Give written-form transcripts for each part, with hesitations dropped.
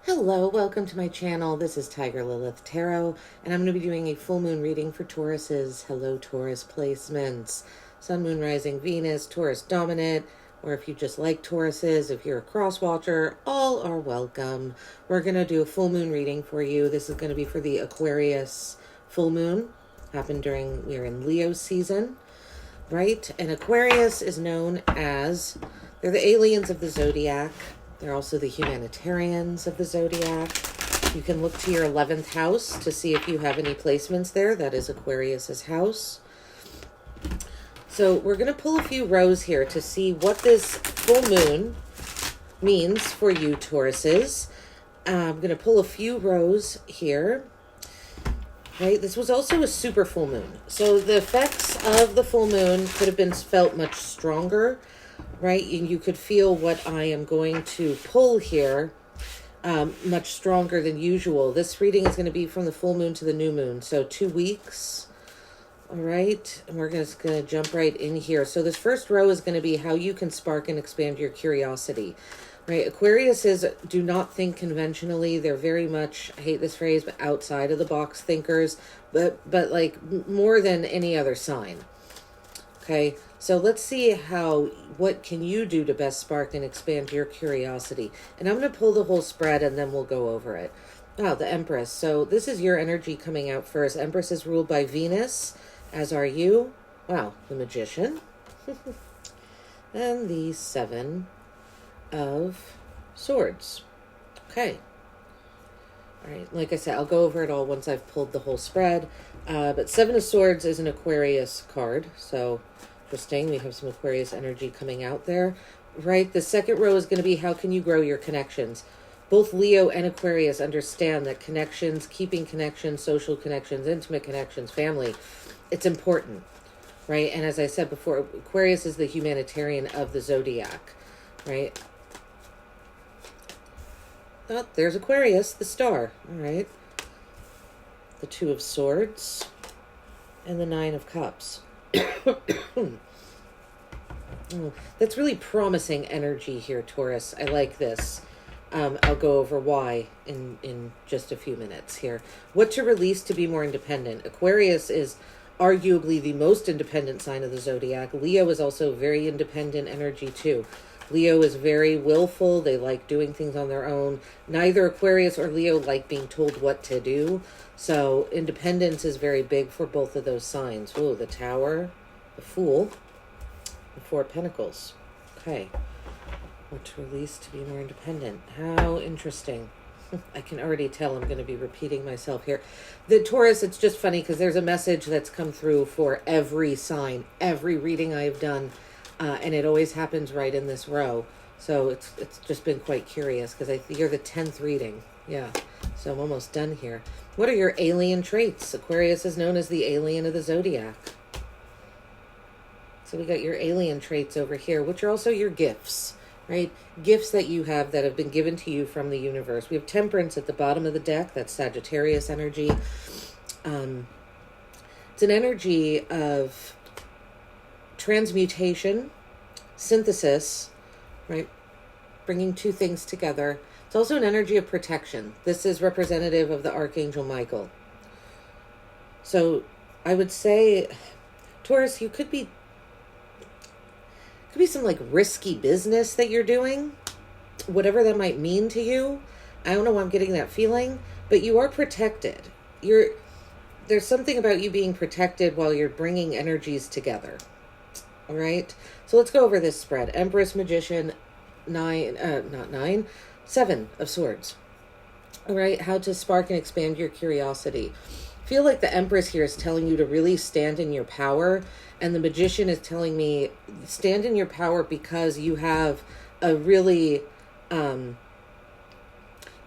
Hello, welcome to my channel. This is Tiger Lilith Tarot, and I'm going to be doing a full moon reading for Tauruses. Hello, Taurus placements. Sun, Moon, Rising, Venus, Taurus dominant, or if you just like Tauruses, if you're a cross watcher, all are welcome. We're going to do a full moon reading for you. This is going to be for the Aquarius full moon. Happened we're in Leo season, right? And Aquarius is known as, they're the aliens of the Zodiac. They're also the humanitarians of the Zodiac. You can look to your 11th house to see if you have any placements there. That is Aquarius's house. So we're going to pull a few rows here to see what this full moon means for you, Tauruses. I'm going to pull a few rows here. Right, this was also a super full moon. So the effects of the full moon could have been felt much stronger. Right, and you could feel what I am going to pull here much stronger than usual. This reading is going to be from the full moon to the new moon, so 2 weeks. All right, and we're just going to jump right in here. So this first row is going to be how you can spark and expand your curiosity. Right, Aquariuses do not think conventionally. They're very much, I hate this phrase, but outside of the box thinkers, but like more than any other sign. Okay, so let's see what can you do to best spark and expand your curiosity. And I'm going to pull the whole spread and then we'll go over it. Oh, the Empress. So this is your energy coming out first. Empress is ruled by Venus, as are you. Wow, the Magician. And the Seven of Swords. Okay. All right, like I said, I'll go over it all once I've pulled the whole spread. But Seven of Swords is an Aquarius card, so interesting. We have some Aquarius energy coming out there, right? The second row is going to be how can you grow your connections. Both Leo and Aquarius understand that connections, keeping connections, social connections, intimate connections, family, it's important, right? And as I said before, Aquarius is the humanitarian of the Zodiac, right? Oh, there's Aquarius, the star, all right? The Two of Swords and the Nine of Cups. That's really promising energy here, Taurus. I like this. I'll go over why in just a few minutes here. What to release to be more independent. Aquarius is arguably the most independent sign of the Zodiac. Leo is also very independent energy too. Leo is very willful. They like doing things on their own. Neither Aquarius or Leo like being told what to do. So independence is very big for both of those signs. Oh, the Tower, the Fool, the Four of Pentacles. Okay. What to release to be more independent. How interesting. I can already tell I'm going to be repeating myself here. The Taurus, it's just funny because there's a message that's come through for every sign, every reading I've done. And it always happens right in this row. So it's just been quite curious because you're the 10th reading. Yeah, so I'm almost done here. What are your alien traits? Aquarius is known as the alien of the Zodiac. So we got your alien traits over here, which are also your gifts, right? Gifts that you have that have been given to you from the universe. We have Temperance at the bottom of the deck. That's Sagittarius energy. It's an energy of transmutation, synthesis, right? Bringing two things together. It's also an energy of protection. This is representative of the Archangel Michael. So I would say, Taurus, you could be some like risky business that you're doing, whatever that might mean to you. I don't know why I'm getting that feeling, but you are protected. There's something about you being protected while you're bringing energies together. All right, so let's go over this spread. Empress, Magician, Seven of Swords. All right, how to spark and expand your curiosity. I feel like the Empress here is telling you to really stand in your power, and the Magician is telling me stand in your power because you have a really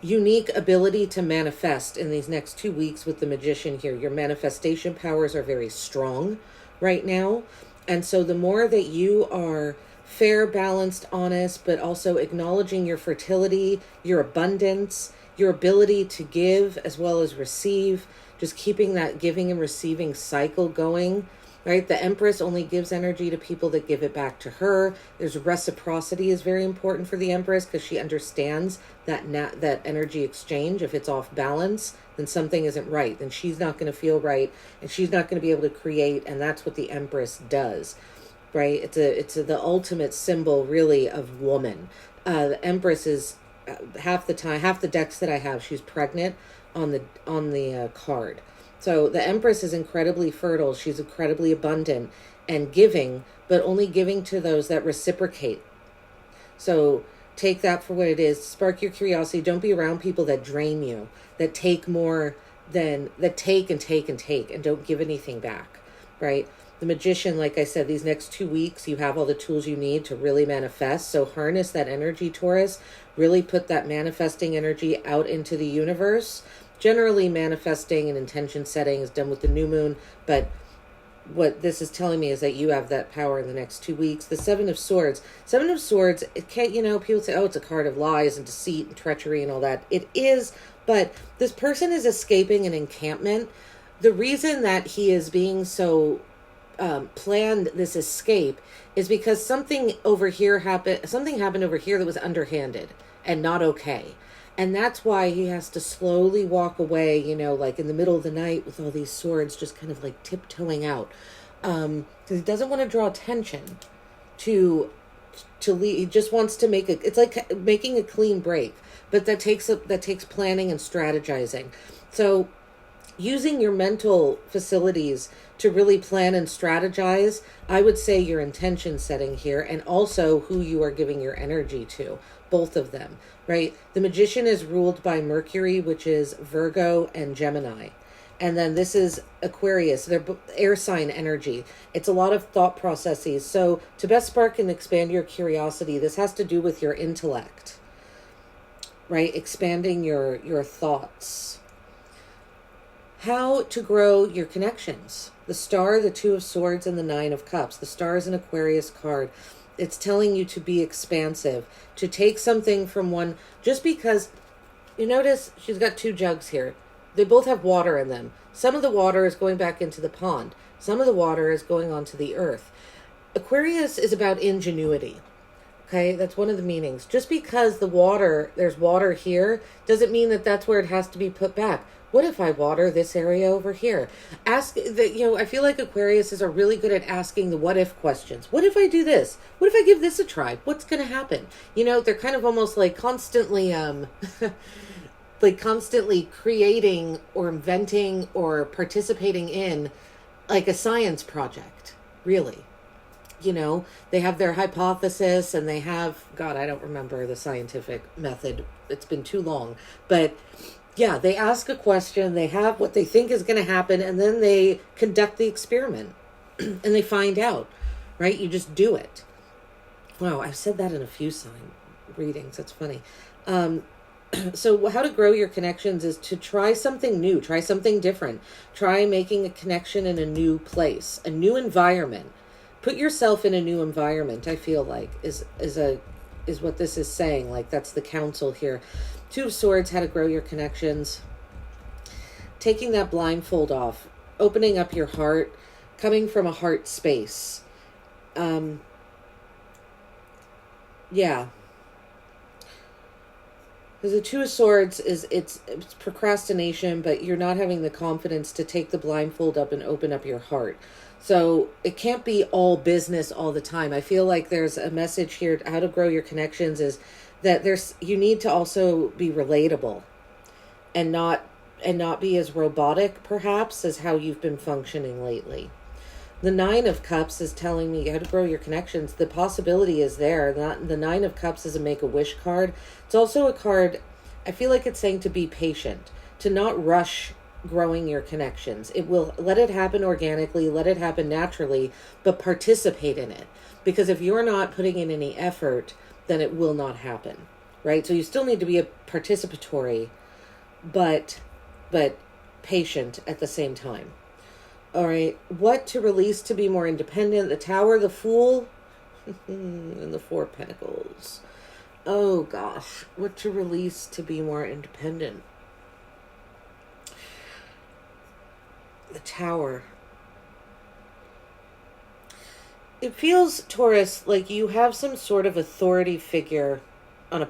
unique ability to manifest in these next 2 weeks with the Magician here. Your manifestation powers are very strong right now. And so the more that you are fair, balanced, honest, but also acknowledging your fertility, your abundance, your ability to give as well as receive, just keeping that giving and receiving cycle going, right? The Empress only gives energy to people that give it back to her. There's reciprocity is very important for the Empress because she understands that that energy exchange. If it's off balance, then something isn't right. Then she's not going to feel right, and she's not going to be able to create. And that's what the Empress does, right? It's the ultimate symbol, really, of woman. The Empress is half the time, half the decks that I have, she's pregnant on the card. So the Empress is incredibly fertile. She's incredibly abundant and giving, but only giving to those that reciprocate. So take that for what it is. Spark your curiosity. Don't be around people that drain you, that take more than, that take and take and take and don't give anything back, right? The Magician, like I said, these next 2 weeks, you have all the tools you need to really manifest. So harness that energy, Taurus. Really put that manifesting energy out into the universe. Generally, manifesting and intention setting is done with the new moon, but what this is telling me is that you have that power in the next 2 weeks. The Seven of Swords. Seven of Swords, it can't, people say, oh, it's a card of lies and deceit and treachery and all that. It is, but this person is escaping an encampment. The reason that he is being so planned this escape is because something happened over here that was underhanded and not okay. And that's why he has to slowly walk away, like in the middle of the night with all these swords just kind of like tiptoeing out. Because he doesn't want to draw attention to leave. He just wants to it's like making a clean break. But that takes planning and strategizing. So using your mental facilities to really plan and strategize, I would say your intention setting here, and also who you are giving your energy to, both of them, right? The Magician is ruled by Mercury, which is Virgo and Gemini. And then this is Aquarius. They're air sign energy. It's a lot of thought processes. So to best spark and expand your curiosity, this has to do with your intellect, right? Expanding your thoughts. How to grow your connections. The Star, the Two of Swords, and the Nine of Cups. The Star is an Aquarius card. It's telling you to be expansive, to take something from one, just because you notice she's got 2 jugs here. They both have water in them. Some of the water is going back into the pond. Some of the water is going onto the earth. Aquarius is about ingenuity. Okay, that's one of the meanings. Just because there's water here, doesn't mean that that's where it has to be put back. What if I water this area over here? I feel like Aquariuses are really good at asking the what if questions. What if I do this? What if I give this a try? What's going to happen? They're kind of almost like constantly, constantly creating or inventing or participating in like a science project, really. They have their hypothesis and they have, God, I don't remember the scientific method. It's been too long. But yeah, they ask a question, they have what they think is going to happen, and then they conduct the experiment and they find out, right? You just do it. Wow, I've said that in a few sign readings. That's funny. So how to grow your connections is to try something new, try something different, try making a connection in a new place, a new environment. Put yourself in a new environment, I feel like, is what this is saying. Like, that's the counsel here. Two of Swords, how to grow your connections. Taking that blindfold off, opening up your heart, coming from a heart space. Yeah. Because the Two of Swords it's procrastination, but you're not having the confidence to take the blindfold up and open up your heart. So it can't be all business all the time. I feel like there's a message here, how to grow your connections, is that you need to also be relatable and not be as robotic, perhaps, as how you've been functioning lately. The Nine of Cups is telling me how to grow your connections. The possibility is there. The Nine of Cups is a Make-A-Wish card. It's also a card, I feel like it's saying to be patient, to not rush growing your connections. It will let it happen organically, let it happen naturally, but participate in it. Because if you're not putting in any effort, then it will not happen, right? So you still need to be a participatory, but patient at the same time. All right, what to release to be more independent? The Tower, the Fool, and the Four of Pentacles. Oh gosh, what to release to be more independent? The Tower. It feels, Taurus, like you have some sort of authority figure on a,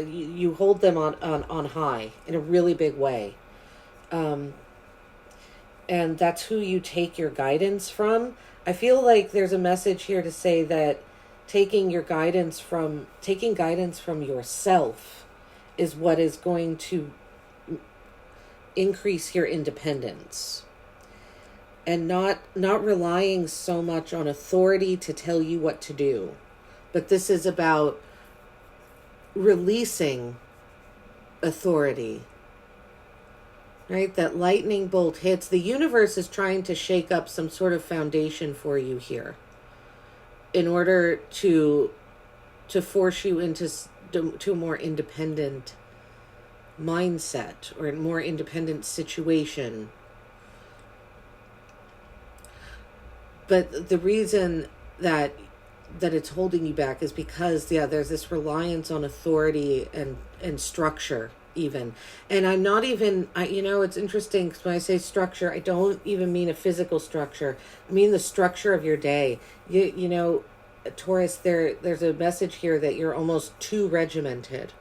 you hold them on high in a really big way. Um, and that's who you take your guidance from. I feel like there's a message here to say that taking guidance from yourself is what is going to increase your independence, and not relying so much on authority to tell you what to do. But this is about releasing authority. Right? That lightning bolt hits. The universe is trying to shake up some sort of foundation for you here in order to force you into to a more independent mindset or a more independent situation. But the reason that it's holding you back is because, yeah, there's this reliance on authority and structure even. And I'm not even, it's interesting because when I say structure, I don't even mean a physical structure. I mean the structure of your day. You know, Taurus, there's a message here that you're almost too regimented.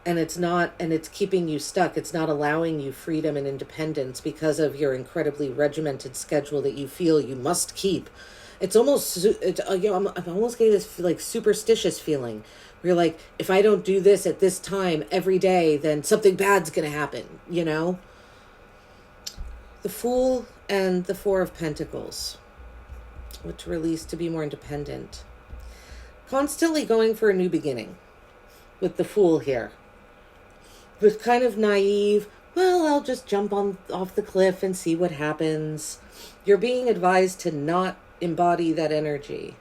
And it's keeping you stuck. It's not allowing you freedom and independence because of your incredibly regimented schedule that you feel you must keep. I'm almost getting this like superstitious feeling where you're like, if I don't do this at this time every day, then something bad's going to happen, you know? The Fool and the Four of Pentacles. What to release to be more independent. Constantly going for a new beginning with the Fool here. Was kind of naive. Well, I'll just jump off the cliff and see what happens. You're being advised to not embody that energy.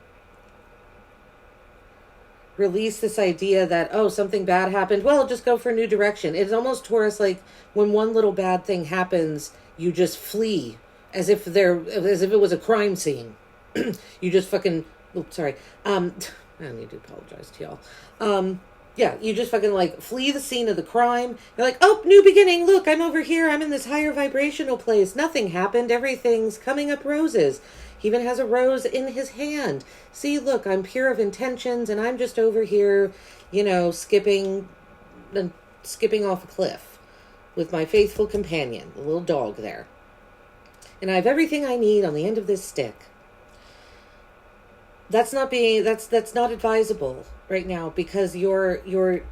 Release this idea that, oh, something bad happened. Well, just go for a new direction. It's almost, Taurus, like when one little bad thing happens, you just flee as if it was a crime scene. You just fucking, oops, sorry. I need to apologize to y'all. Yeah, you just fucking like flee the scene of the crime. You're like, oh, new beginning. Look, I'm over here. I'm in this higher vibrational place. Nothing happened. Everything's coming up roses. He even has a rose in his hand. See, look, I'm pure of intentions and I'm just over here, skipping off a cliff with my faithful companion, the little dog there. And I have everything I need on the end of this stick. That's not advisable right now because you're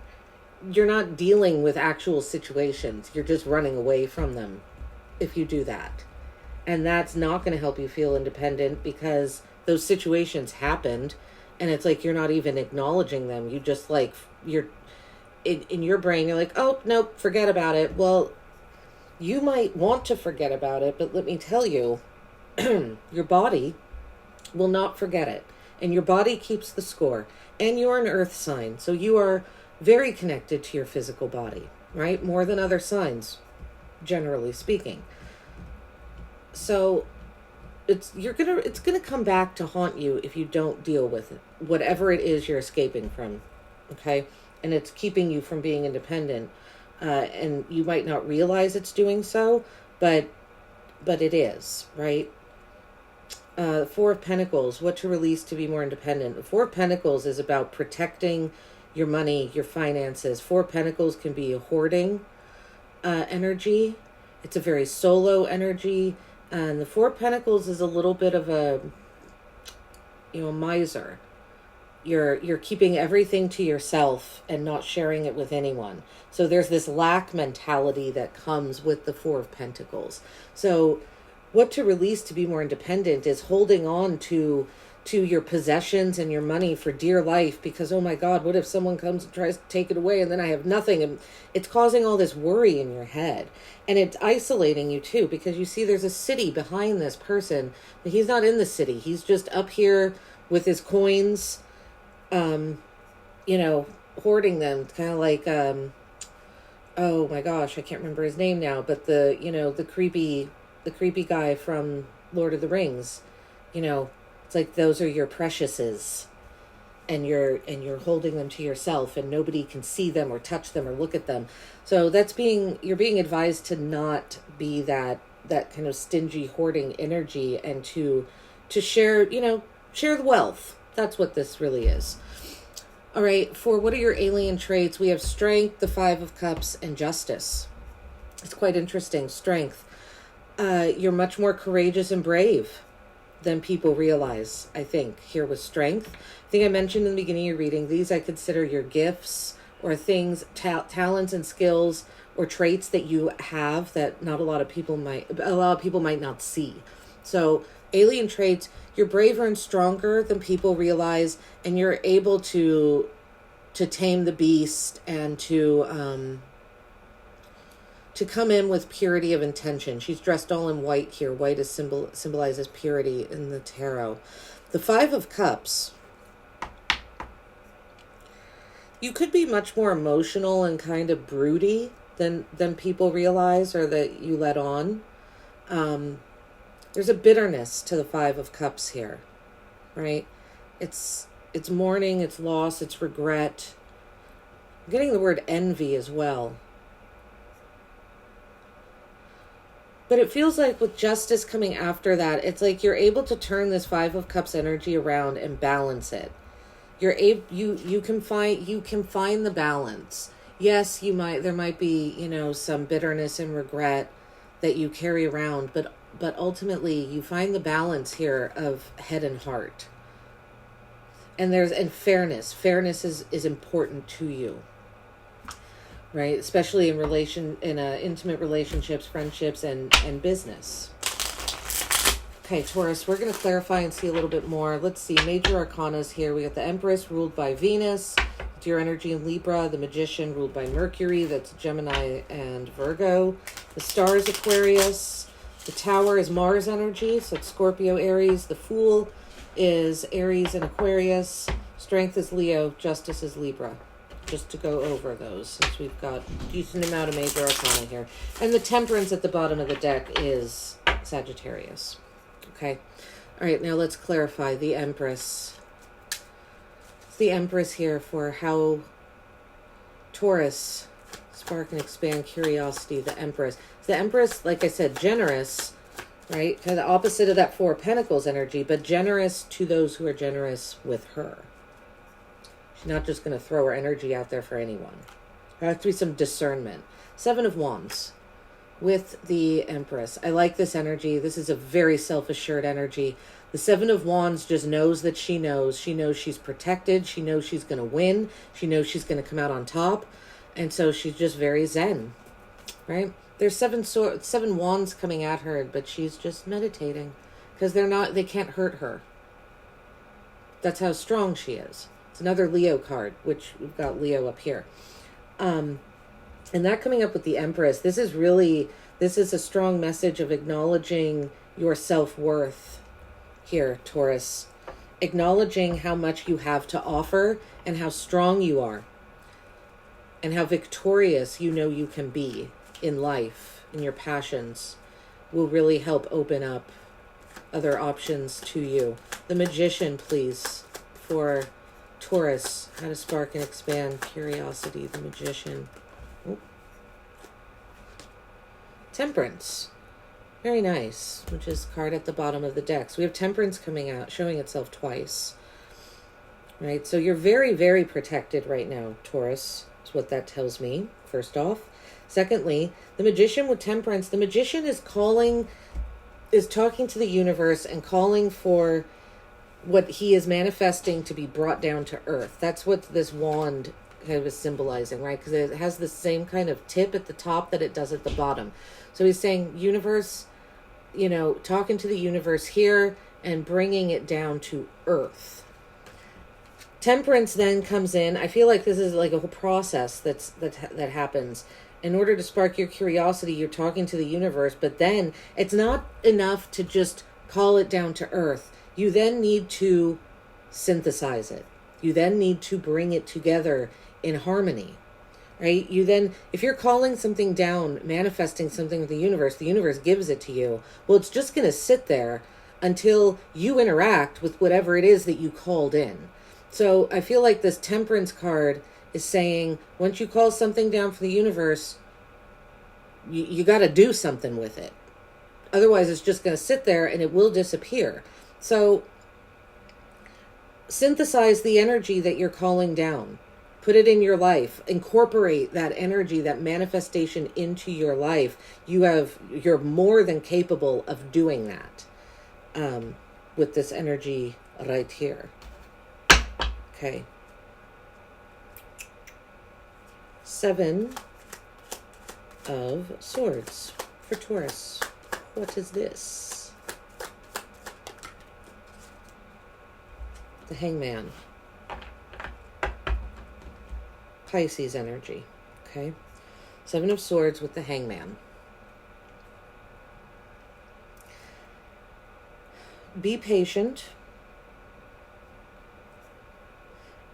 not dealing with actual situations. You're just running away from them if you do that. And that's not going to help you feel independent because those situations happened and it's like you're not even acknowledging them. You just like, you're in your brain, you're like, oh, nope, forget about it. Well, you might want to forget about it, but let me tell you, your body will not forget it. And your body keeps the score. And you're an earth sign. So you are very connected to your physical body, right? More than other signs, generally speaking. So it's gonna come back to haunt you if you don't deal with it. Whatever it is you're escaping from. Okay? And it's keeping you from being independent. And you might not realize it's doing so, but it is, right? Four of Pentacles, what to release to be more independent. The Four of Pentacles is about protecting your money, your finances. Four of Pentacles can be a hoarding energy. It's a very solo energy. And the Four of Pentacles is a little bit of a miser. You're keeping everything to yourself and not sharing it with anyone. So there's this lack mentality that comes with the Four of Pentacles. So what to release to be more independent is holding on to your possessions and your money for dear life because, oh my God, what if someone comes and tries to take it away and then I have nothing? And it's causing all this worry in your head. And it's isolating you too because you see there's a city behind this person, but he's not in the city. He's just up here with his coins, hoarding them, kind of like, oh my gosh, I can't remember his name now, but the creepy guy from Lord of the Rings, it's like those are your preciouses and you're holding them to yourself and nobody can see them or touch them or look at them. So you're being advised to not be that kind of stingy hoarding energy and to to share, share the wealth. That's what this really is. All right, for what are your alien traits? We have strength, the 5 of Cups, and justice. It's quite interesting. Strength. You're much more courageous and brave than people realize, I think, here with strength. I think I mentioned in the beginning of your reading, these I consider your gifts or things, talents and skills or traits that you have that a lot of people might not see. So alien traits, you're braver and stronger than people realize, and you're able to tame the beast and to come in with purity of intention. She's dressed all in white here. White is symbolizes purity in the tarot. The 5 of Cups. You could be much more emotional and kind of broody than people realize or that you let on. There's a bitterness to the 5 of Cups here, right? It's mourning, it's loss, it's regret. I'm getting the word envy as well. But it feels like with justice coming after that, it's like you're able to turn this 5 of Cups energy around and balance it. You can find the balance. Yes, there might be, some bitterness and regret that you carry around, but ultimately you find the balance here of head and heart. And fairness. Fairness is important to you. Right? Especially in intimate relationships, friendships, and business. Okay, Taurus, we're going to clarify and see a little bit more. Let's see, major arcanas here. We got the Empress ruled by Venus, it's your energy in Libra, the Magician ruled by Mercury, that's Gemini and Virgo. The Star is Aquarius. The Tower is Mars energy, so it's Scorpio, Aries. The Fool is Aries and Aquarius. Strength is Leo, Justice is Libra. Just to go over those, since we've got a decent amount of major arcana here. And the Temperance at the bottom of the deck is Sagittarius. Okay. All right, now let's clarify the Empress. It's the Empress here for how Taurus, spark and expand curiosity, the Empress. The Empress, like I said, generous, right? Kind of the opposite of that 4 of Pentacles energy, but generous to those who are generous with her. She's not just going to throw her energy out there for anyone. There has to be some discernment. 7 of Wands with the Empress. I like this energy. This is a very self-assured energy. The 7 of Wands just knows that she knows. She knows she's protected. She knows she's going to win. She knows she's going to come out on top. And so she's just very zen, right? There's 7 wands coming at her, but she's just meditating because they can't hurt her. That's how strong she is. It's another Leo card, which we've got Leo up here. And that coming up with the Empress, this is a strong message of acknowledging your self-worth here, Taurus. Acknowledging how much you have to offer and how strong you are. And how victorious you can be in life, in your passions, will really help open up other options to you. The Magician, please, for Taurus. How to spark and expand curiosity, the Magician. Ooh. Temperance. Very nice, which is card at the bottom of the deck. So we have Temperance coming out, showing itself twice. Right, so you're very, very protected right now, Taurus. That's what that tells me, first off. Secondly, the Magician with Temperance. The Magician is talking to the universe and calling for what he is manifesting to be brought down to earth. That's what this wand kind of is symbolizing, right? Because it has the same kind of tip at the top that it does at the bottom. So he's saying, universe, talking to the universe here and bringing it down to earth. Temperance then comes in. I feel like this is like a whole process that happens. In order to spark your curiosity, you're talking to the universe, but then it's not enough to just call it down to earth. You then need to synthesize it. You then need to bring it together in harmony, right? If you're calling something down, manifesting something with the universe gives it to you. Well, it's just going to sit there until you interact with whatever it is that you called in. So I feel like this Temperance card is saying, once you call something down for the universe, you got to do something with it. Otherwise, it's just going to sit there and it will disappear. So synthesize the energy that you're calling down. Put it in your life. Incorporate that energy, that manifestation into your life. You're more than capable of doing that with this energy right here. Okay. 7 of Swords for Taurus. What is this? The Hangman. Pisces energy. Okay. 7 of Swords with the Hangman. Be patient.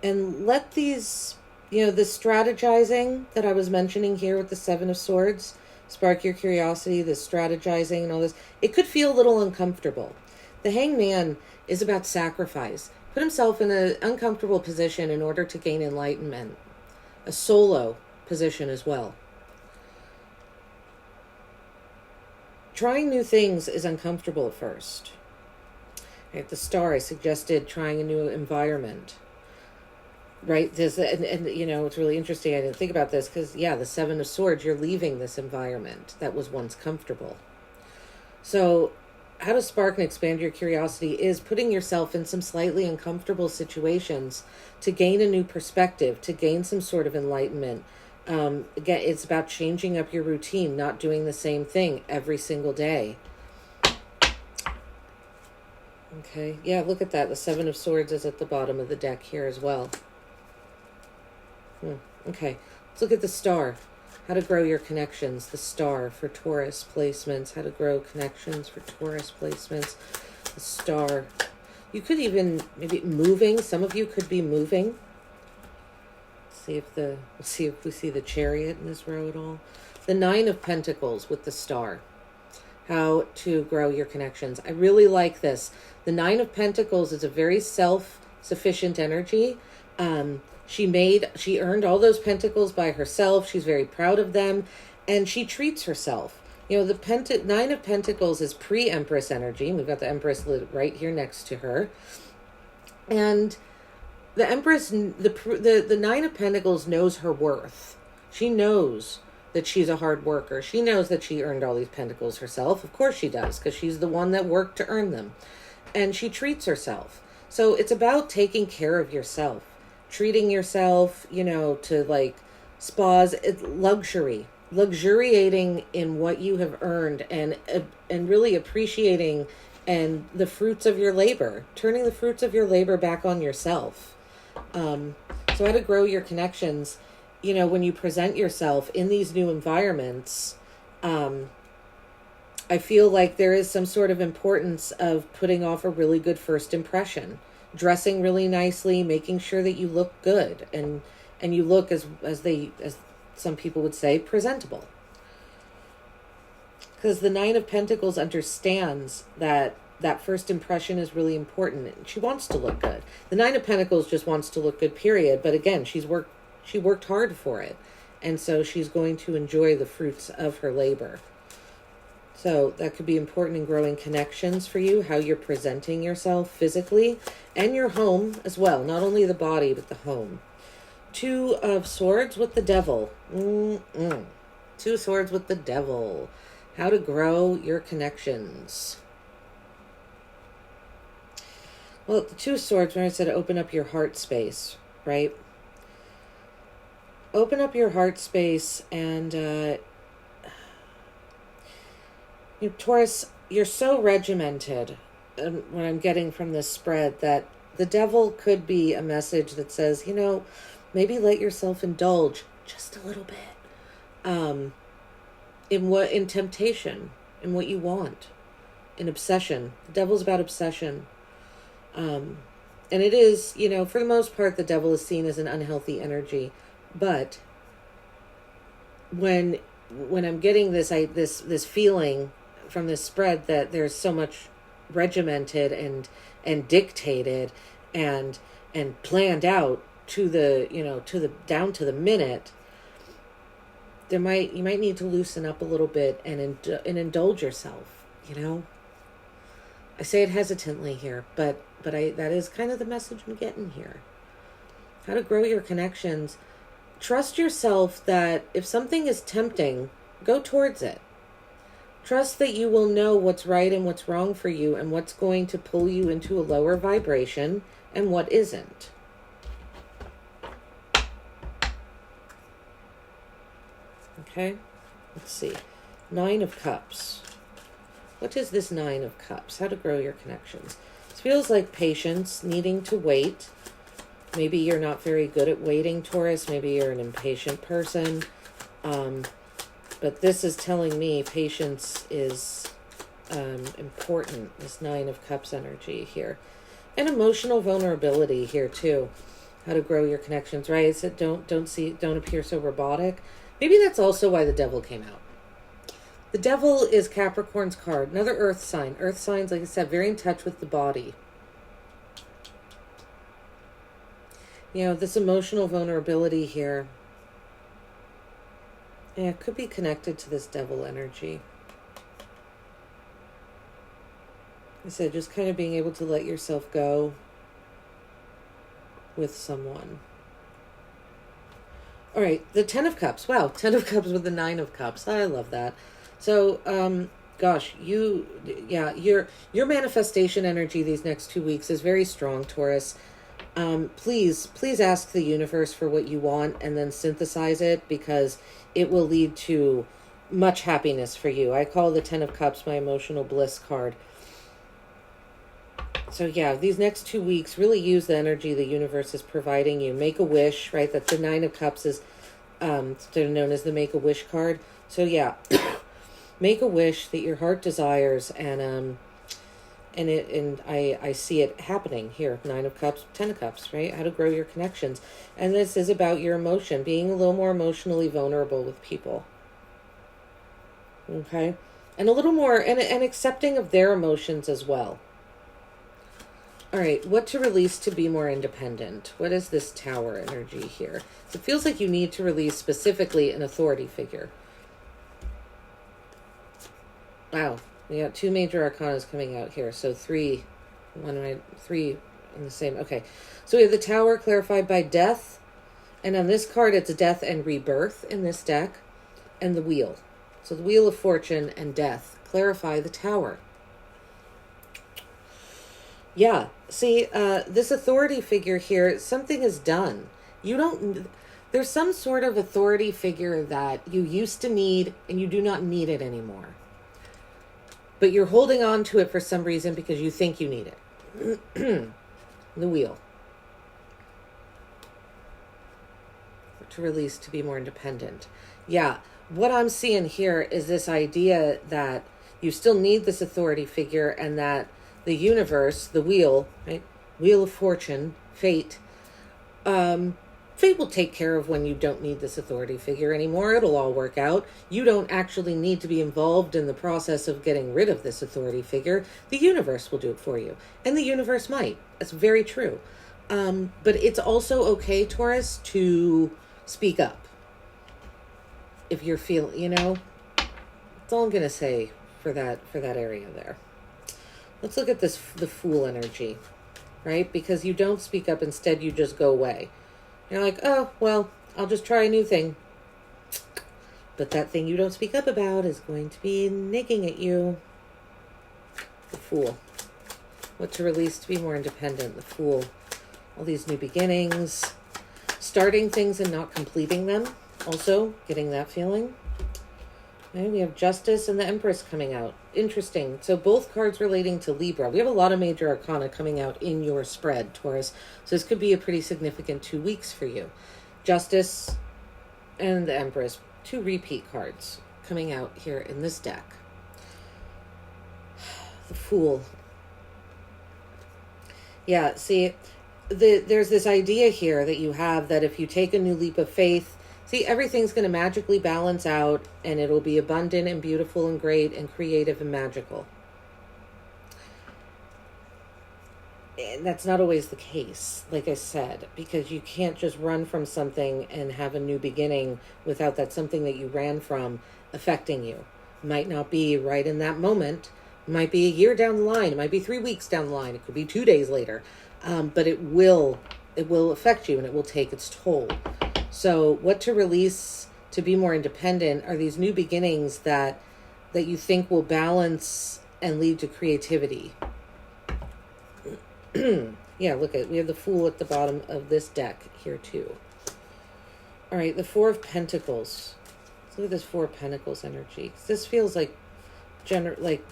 And let these, the strategizing that I was mentioning here with the 7 of Swords, spark your curiosity, the strategizing and all this, it could feel a little uncomfortable. The Hangman is about sacrifice. Put himself in an uncomfortable position in order to gain enlightenment. A solo position as well. Trying new things is uncomfortable at first. At the Star, I suggested trying a new environment. Right? This, and it's really interesting. I didn't think about this because, the 7 of Swords, you're leaving this environment that was once comfortable. So how to spark and expand your curiosity is putting yourself in some slightly uncomfortable situations to gain a new perspective, to gain some sort of enlightenment. Again, it's about changing up your routine, not doing the same thing every single day. Okay, look at that. The 7 of Swords is at the bottom of the deck here as well. Okay, let's look at the Star. How to grow your connections. The Star for Taurus placements. How to grow connections for Taurus placements. The Star. You could even maybe moving. Some of you could be moving. Let's see if we see the Chariot in this row at all. The 9 of Pentacles with the Star. How to grow your connections. I really like this. The 9 of Pentacles is a very self-sufficient energy. She earned all those pentacles by herself. She's very proud of them, and she treats herself. The 9 of Pentacles is pre-Empress energy. We've got the Empress right here next to her. And the Empress, the 9 of Pentacles knows her worth. She knows that she's a hard worker. She knows that she earned all these pentacles herself. Of course she does, because she's the one that worked to earn them. And she treats herself. So it's about taking care of yourself. Treating yourself, to like spas, luxuriating in what you have earned and really appreciating and the fruits of your labor, turning the fruits of your labor back on yourself. So how to grow your connections, when you present yourself in these new environments, I feel like there is some sort of importance of putting off a really good first impression. Dressing really nicely, making sure that you look good and you look as some people would say, presentable. Because the 9 of Pentacles understands that first impression is really important. She wants to look good. The 9 of Pentacles just wants to look good, period. But again, she worked hard for it. And so she's going to enjoy the fruits of her labor. So that could be important in growing connections for you, how you're presenting yourself physically and your home as well. Not only the body, but the home. 2 of Swords with the Devil. 2 Swords with the Devil. How to grow your connections. Well, the 2 Swords, when I said open up your heart space, right? Open up your heart space and... Taurus, you're so regimented, what I'm getting from this spread, that the Devil could be a message that says, maybe let yourself indulge just a little bit in temptation, in what you want, in obsession. The Devil's about obsession. And it is, for the most part, the Devil is seen as an unhealthy energy. But when I'm getting this feeling from this spread that there's so much regimented and dictated and planned out to the down to the minute, you might need to loosen up a little bit and indulge yourself. I say it hesitantly here, but that is kind of the message I'm getting here. How to grow your connections. Trust yourself that if something is tempting, go towards it. Trust that you will know what's right and what's wrong for you and what's going to pull you into a lower vibration and what isn't. Okay, let's see. 9 of Cups. What is this 9 of Cups? How to grow your connections. It feels like patience, needing to wait. Maybe you're not very good at waiting, Taurus. Maybe you're an impatient person. But this is telling me patience is important, this 9 of Cups energy here. And emotional vulnerability here too. How to grow your connections, right? It said don't appear so robotic. Maybe that's also why the Devil came out. The Devil is Capricorn's card, another earth sign. Earth signs, like I said, very in touch with the body. You know, this emotional vulnerability here. Yeah, it could be connected to this Devil energy. I said, just kind of being able to let yourself go with someone. All right, the 10 of Cups. Wow, 10 of Cups with the 9 of Cups. I love that. So, gosh, your manifestation energy these next 2 weeks is very strong, Taurus. Please ask the universe for what you want and then synthesize it, because it will lead to much happiness for you. I call the 10 of Cups my emotional bliss card. So yeah, these next 2 weeks, really use the energy the universe is providing you. Make a wish, right? That the 9 of Cups is known as the Make-A-Wish card. So yeah, make a wish that your heart desires, and I see it happening here. 9 of Cups, 10 of Cups, right? How to grow your connections. And this is about your emotion, being a little more emotionally vulnerable with people. Okay? And a little more, and accepting of their emotions as well. All right, what to release to be more independent? What is this Tower energy here? So it feels like you need to release specifically an authority figure. Wow, we got 2 major arcanas coming out here. So 3 in the same. Okay, so we have the Tower clarified by death. And on this card, it's death and rebirth in this deck. And the Wheel. So the Wheel of Fortune and death clarify the Tower. Yeah, see, this authority figure here, something is done. There's some sort of authority figure that you used to need and you do not need it anymore. But you're holding on to it for some reason because you think you need it. The Wheel. To release to be more independent. Yeah, what I'm seeing here is this idea that you still need this authority figure, and that the universe, the wheel, right? Wheel of Fortune, fate. Fate will take care of when you don't need this authority figure anymore. It'll all work out. You don't actually need to be involved in the process of getting rid of this authority figure. The universe will do it for you. And the universe might. That's very true. But it's also okay, Taurus, to speak up. If you're feeling, that's all I'm going to say for that area there. Let's look at the Fool energy, right? Because you don't speak up. Instead, you just go away. You're like, oh, well, I'll just try a new thing. But that thing you don't speak up about is going to be nigging at you. The Fool. What to release to be more independent. The Fool. All these new beginnings. Starting things and not completing them. Also, getting that feeling. Okay, we have Justice and the Empress coming out. Interesting. So both cards relating to Libra. We have a lot of major arcana coming out in your spread, Taurus. So this could be a pretty significant 2 weeks for you. Justice and the Empress. 2 repeat cards coming out here in this deck. The Fool. Yeah, see, there's this idea here that you have that if you take a new leap of faith, see, everything's going to magically balance out, and it'll be abundant and beautiful and great and creative and magical. And that's not always the case, like I said, because you can't just run from something and have a new beginning without that something that you ran from affecting you. Might not be right in that moment, It might be a year down the line. It might be 3 weeks down the line. It could be 2 days later. But it will affect you, and it will take its toll. So what to release to be more independent are these new beginnings that you think will balance and lead to creativity. Yeah, look at, we have the Fool at the bottom of this deck here too. All right, the Four of Pentacles. Let's look at this Four of Pentacles energy. This feels like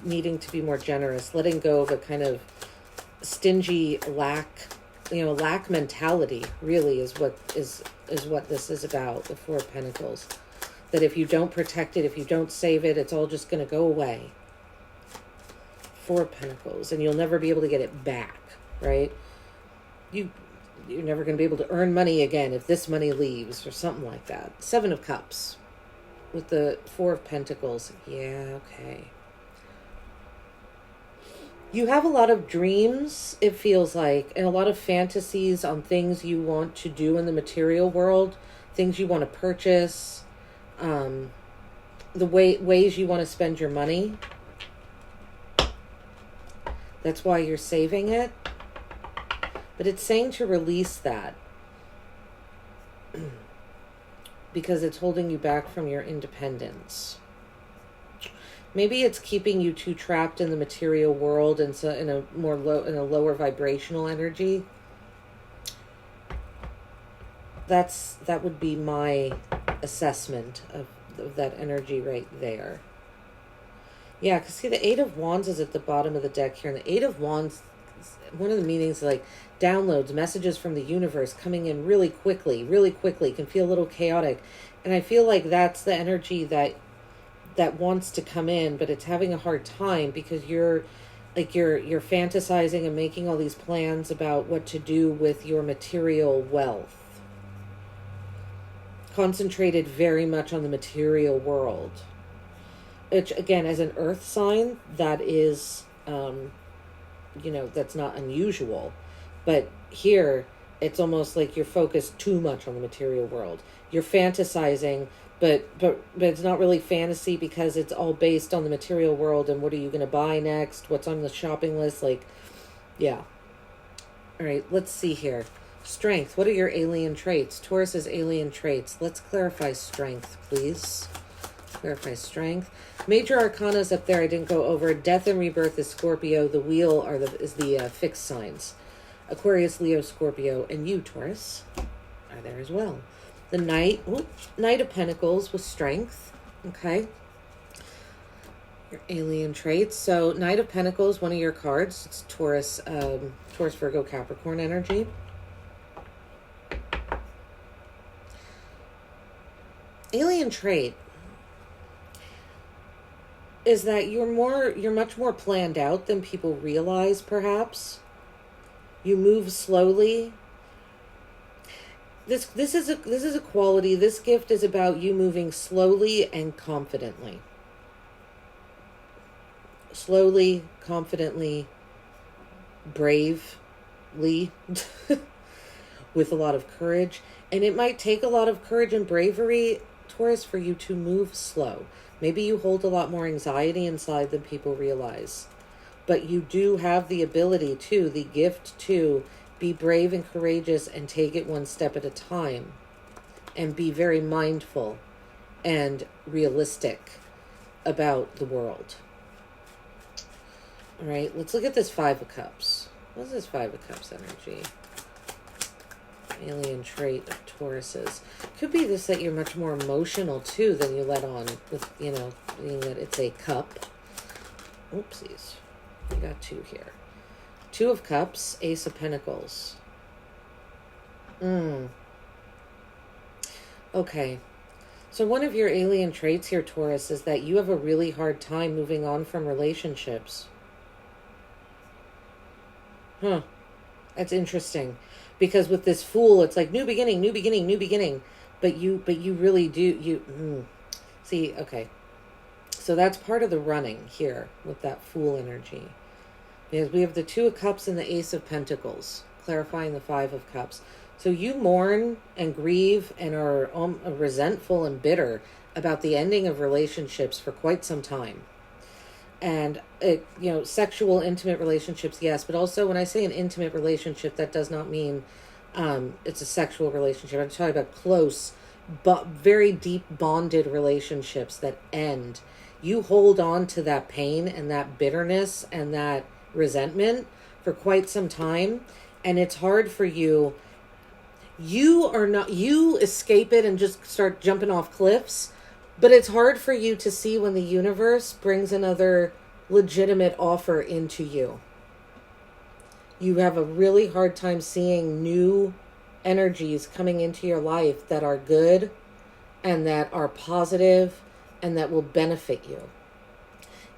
needing to be more generous, letting go of a kind of stingy lack mentality. Really is what this is about. The Four of Pentacles. That if you don't protect it, if you don't save it, it's all just going to go away. Four of Pentacles, and you'll never be able to get it back, right? You're never going to be able to earn money again if this money leaves, or something like that. Seven of Cups with the Four of Pentacles. Yeah, okay. You have a lot of dreams, it feels like, and a lot of fantasies on things you want to do in the material world, things you want to purchase, the ways you want to spend your money. That's why you're saving it. But it's saying to release that because it's holding you back from your independence. Maybe it's keeping you too trapped in the material world and so in a lower vibrational energy. That would be my assessment of that energy right there. Yeah, because see, the Eight of Wands is at the bottom of the deck here. And the Eight of Wands, one of the meanings is like downloads, messages from the universe coming in really quickly, can feel a little chaotic. And I feel like that's the energy that wants to come in, but it's having a hard time because you're fantasizing and making all these plans about what to do with your material wealth. Concentrated very much on the material world. Which, again, as an earth sign, that is, that's not unusual. But here, it's almost like you're focused too much on the material world. You're fantasizing, but it's not really fantasy because it's all based on the material world and what are you going to buy next? What's on the shopping list? Yeah. All right, let's see here. Strength. What are your alien traits? Taurus's alien traits. Let's clarify strength, please. Clarify strength. Major arcana is up there. I didn't go over. Death and rebirth is Scorpio. The wheel is the fixed signs. Aquarius, Leo, Scorpio, and you, Taurus, are there as well. The Knight of Pentacles with strength. Okay. Your alien traits. So Knight of Pentacles, one of your cards. It's Taurus, Virgo, Capricorn energy. Alien trait is that you're much more planned out than people realize, perhaps. You move slowly. This is a quality. This gift is about you moving slowly and confidently. Slowly, confidently, bravely, with a lot of courage. And it might take a lot of courage and bravery, Taurus, for you to move slow. Maybe you hold a lot more anxiety inside than people realize. But you do have the ability to, the gift to, be brave and courageous and take it one step at a time. And be very mindful and realistic about the world. All right, let's look at this Five of Cups. What's this Five of Cups energy? Alien trait of Tauruses. Could be this that you're much more emotional too than you let on with, being that it's a cup. Oopsies. We got two here. Two of Cups, Ace of Pentacles. Okay. So one of your alien traits here, Taurus, is that you have a really hard time moving on from relationships. That's interesting. Because with this Fool, it's like new beginning. But you really do, see, okay. So that's part of the running here with that Fool energy. Because we have the Two of Cups and the Ace of Pentacles, clarifying the Five of Cups. So you mourn and grieve and are resentful and bitter about the ending of relationships for quite some time. And it, you know, sexual, intimate relationships, yes, but also when I say an intimate relationship, that does not mean it's a sexual relationship. I'm talking about close, but very deep bonded relationships that end. You hold on to that pain and that bitterness and that resentment for quite some time, and it's hard for you. You escape it and just start jumping off cliffs, but it's hard for you to see when the universe brings another legitimate offer into you. You have a really hard time seeing new energies coming into your life that are good and that are positive and that will benefit you.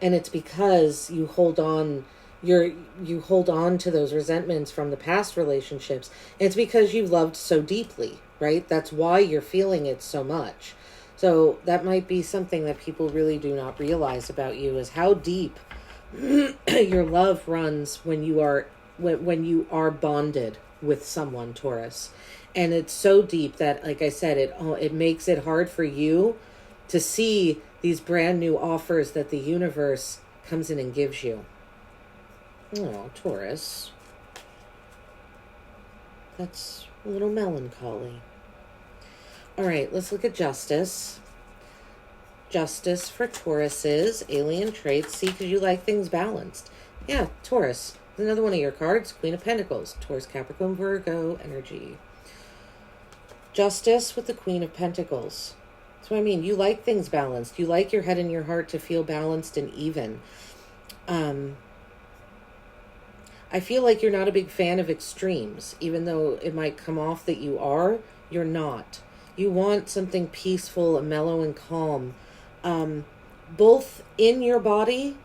And it's because you hold on to those resentments from the past relationships. It's because you loved so deeply, right? That's why you're feeling it so much. So that might be something that people really do not realize about you, is how deep your love runs when you are bonded with someone, Taurus. And it's so deep that, like I said, it makes it hard for you to see these brand new offers that the universe comes in and gives you. Oh, Taurus. That's a little melancholy. All right, let's look at justice. Justice for Tauruses, alien traits. See, because you like things balanced. Yeah, Taurus. Another one of your cards, Queen of Pentacles. Taurus, Capricorn, Virgo energy. Justice with the Queen of Pentacles. That's what I mean. You like things balanced. You like your head and your heart to feel balanced and even. I feel like you're not a big fan of extremes, even though it might come off that you are. You're not. You want something peaceful and mellow and calm, both in your body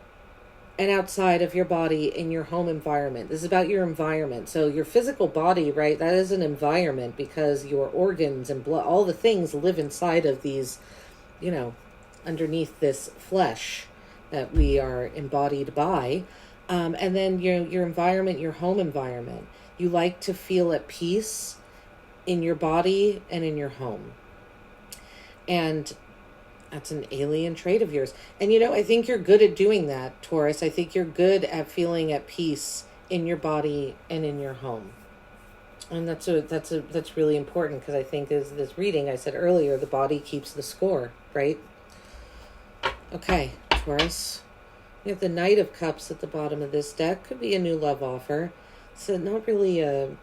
and outside of your body, in your home environment. This is about your environment. So your physical body, right, that is an environment because your organs and blood, all the things live inside of these, you know, underneath this flesh that we are embodied by. And then your environment, your home environment. You like to feel at peace in your body and in your home. And that's an alien trait of yours. And, you know, I think you're good at doing that, Taurus. I think you're good at feeling at peace in your body and in your home. And that's really important, because I think as this reading, I said earlier, the body keeps the score, right? Okay, Taurus. We have the Knight of Cups at the bottom of this deck. Could be a new love offer. So not really a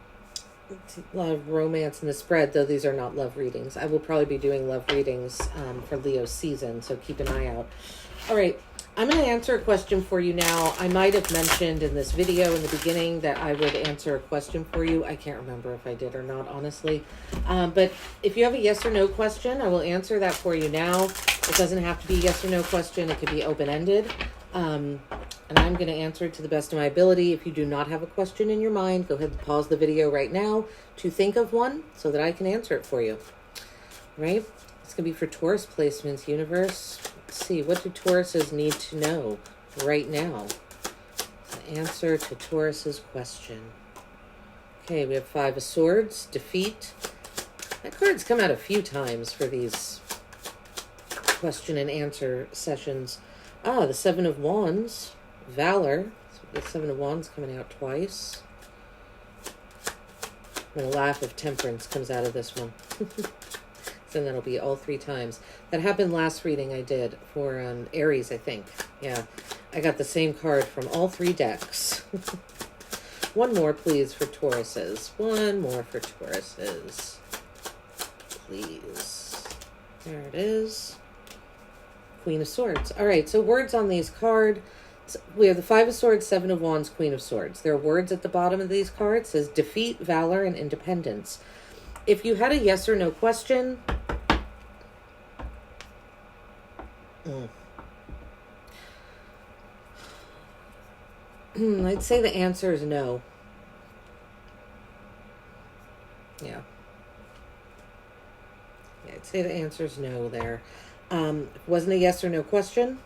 lot of romance in the spread, though these are not love readings. I will probably be doing love readings for Leo's season, so keep an eye out. All right, I'm going to answer a question for you now. I might have mentioned in this video in the beginning that I would answer a question for you. I can't remember if I did or not, honestly. But if you have a yes or no question, I will answer that for you now. It doesn't have to be a yes or no question. It could be open-ended. And I'm going to answer it to the best of my ability. If you do not have a question in your mind, go ahead and pause the video right now to think of one so that I can answer it for you. Right? It's going to be for Taurus placements, universe. Let's see, what do Tauruses need to know right now? The answer to Taurus's question. Okay, we have Five of Swords, defeat. That card's come out a few times for these question and answer sessions. Ah, the Seven of Wands, Valor. So the Seven of Wands coming out twice. I'm going to laugh if Temperance comes out of this one. So that'll be all three times. That happened last reading I did for Aries, I think. Yeah, I got the same card from all three decks. One more, please, for Tauruses. One more for Tauruses. Please. There it is. Queen of Swords. All right, so words on these cards. We have the Five of Swords, Seven of Wands, Queen of Swords. There are words at the bottom of these cards. It says defeat, valor, and independence. If you had a yes or no question, I'd say the answer is no. Yeah. I'd say the answer is no there. It wasn't a yes or no question.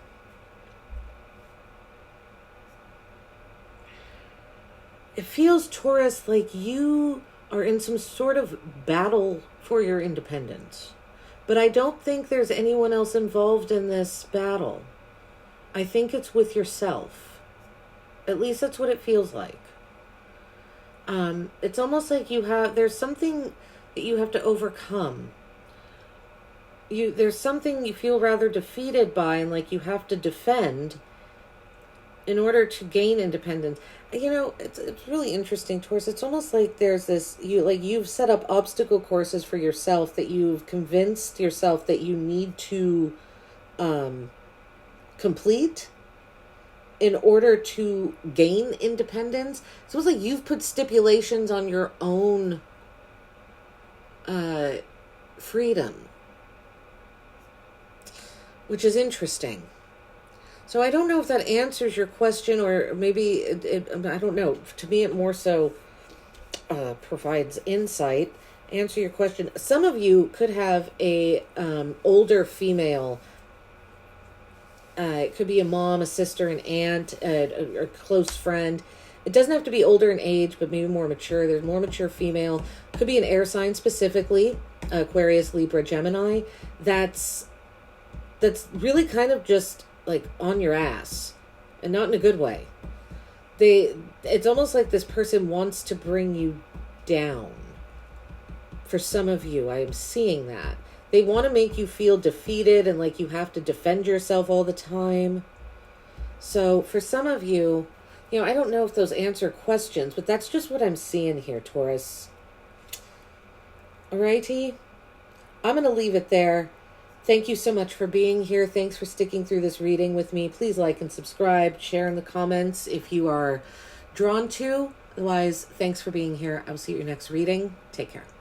It feels, Taurus, like you are in some sort of battle for your independence. But I don't think there's anyone else involved in this battle. I think it's with yourself. At least that's what it feels like. It's almost like there's something that you have to overcome. There's something you feel rather defeated by, and like you have to defend in order to gain independence. It's really interesting, Taurus. It's almost like there's this, you've set up obstacle courses for yourself that you've convinced yourself that you need to complete in order to gain independence. So it's like you've put stipulations on your own freedom, which is interesting. So I don't know if that answers your question, or maybe I don't know. To me, it more so provides insight. Answer your question. Some of you could have a older female. It could be a mom, a sister, an aunt, a close friend. It doesn't have to be older in age, but maybe more mature. There's more mature female. Could be an air sign specifically, Aquarius, Libra, Gemini. That's really kind of just like on your ass, and not in a good way. It's almost like this person wants to bring you down. For some of you, I am seeing that. They want to make you feel defeated and like you have to defend yourself all the time. So for some of you, I don't know if those answer questions, but that's just what I'm seeing here, Taurus. Alrighty? I'm going to leave it there. Thank you so much for being here. Thanks for sticking through this reading with me. Please like and subscribe. Share in the comments if you are drawn to. Otherwise, thanks for being here. I will see you at your next reading. Take care.